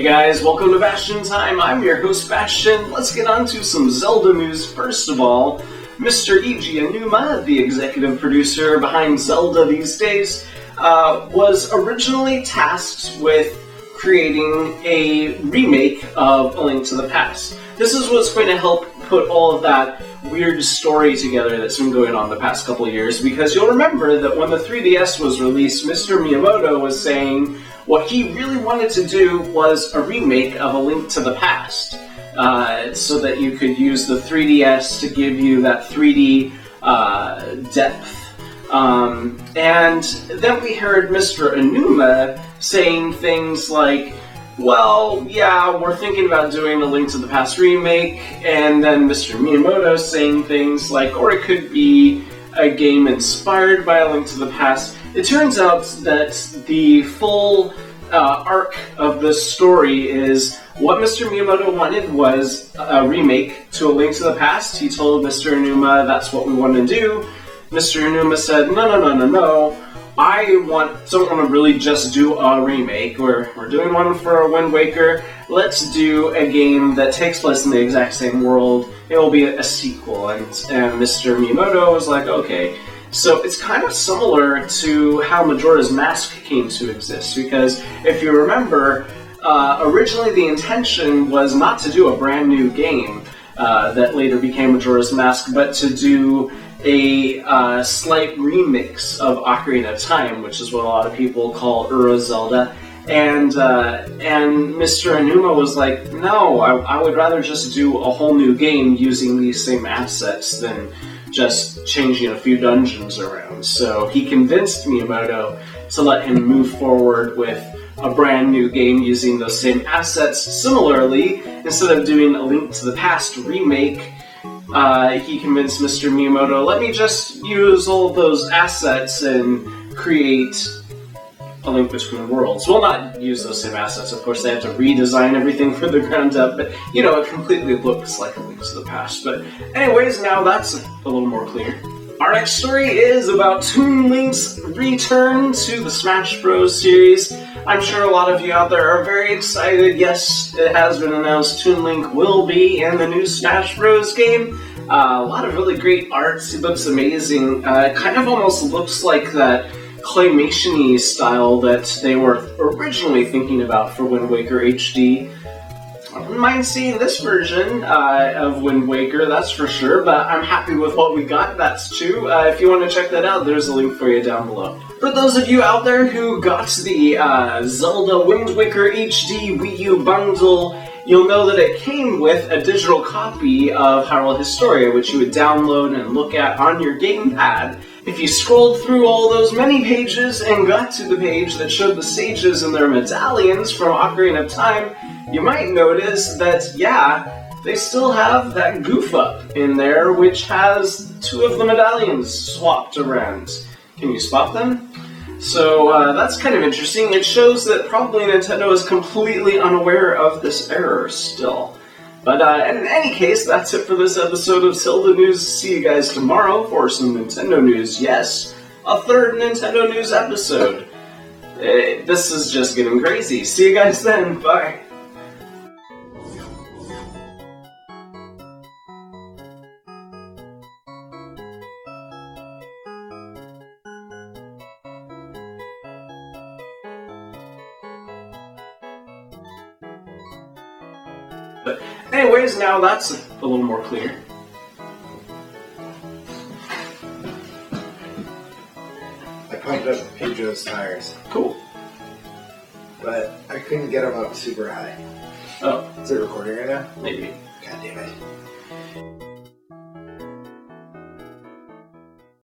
guys, welcome to Bastian Time. I'm your host Bastian. Let's get on to some Zelda news. First of all, Mr. Aonuma, the executive producer behind Zelda these days, was originally tasked with creating a remake of A Link to the Past. This is what's going to help put all of that weird story together that's been going on the past couple of years, because you'll remember that when the 3DS was released, Mr. Miyamoto was saying what he really wanted to do was a remake of A Link to the Past, so that you could use the 3DS to give you that 3D depth. And then we heard Mr. Aonuma saying things like, well, yeah, we're thinking about doing a Link to the Past remake, and then Mr. Miyamoto saying things like, or it could be a game inspired by A Link to the Past. It turns out that the full arc of this story is what Mr. Miyamoto wanted was a remake to A Link to the Past. He told Mr. Aonuma that's what we want to do. Mr. Aonuma said, no. I don't want to really just do a remake. We're doing one for Wind Waker. Let's do a game that takes place in the exact same world. It will be a sequel. And Mr. Miyamoto was like, okay. So it's kind of similar to how Majora's Mask came to exist, because if you remember, originally the intention was not to do a brand new game that later became Majora's Mask, but to do a slight remix of Ocarina of Time, which is what a lot of people call Ura Zelda. And Mr. Aonuma was like, no, I would rather just do a whole new game using these same assets than just changing a few dungeons around. So he convinced Miyamoto to let him move forward with a brand new game using those same assets. Similarly, instead of doing A Link to the Past remake, he convinced Mr. Miyamoto, let me just use all of those assets and create A Link Between Worlds. Well, not use those same assets, of course, they have to redesign everything from the ground up, but, it completely looks like A Link to the Past. But anyways, now that's a little more clear. Our next story is about Toon Link's return to the Smash Bros. Series. I'm sure a lot of you out there are very excited. Yes, it has been announced Toon Link will be in the new Smash Bros. Game. A lot of really great art. It looks amazing. It kind of almost looks like that claymation-y style that they were originally thinking about for Wind Waker HD. I wouldn't mind seeing this version of Wind Waker, that's for sure, but I'm happy with what we got, that's true. If you want to check that out, there's a link for you down below. For those of you out there who got the Zelda Wind Waker HD Wii U bundle, you'll know that it came with a digital copy of Hyrule Historia, which you would download and look at on your gamepad. If you scrolled through all those many pages and got to the page that showed the sages and their medallions from Ocarina of Time, you might notice that, yeah, they still have that goof up in there, which has two of the medallions swapped around. Can you spot them? So that's kind of interesting. It shows that probably Nintendo is completely unaware of this error still. But in any case, that's it for this episode of Zelda News. See you guys tomorrow for some Nintendo news. Yes, a third Nintendo news episode. This is just getting crazy. See you guys then. Bye. But anyways, now that's a little more clear. I pumped up Pedro's tires. Cool. But I couldn't get them up super high. Oh. Is it recording right now? Maybe. God damn it.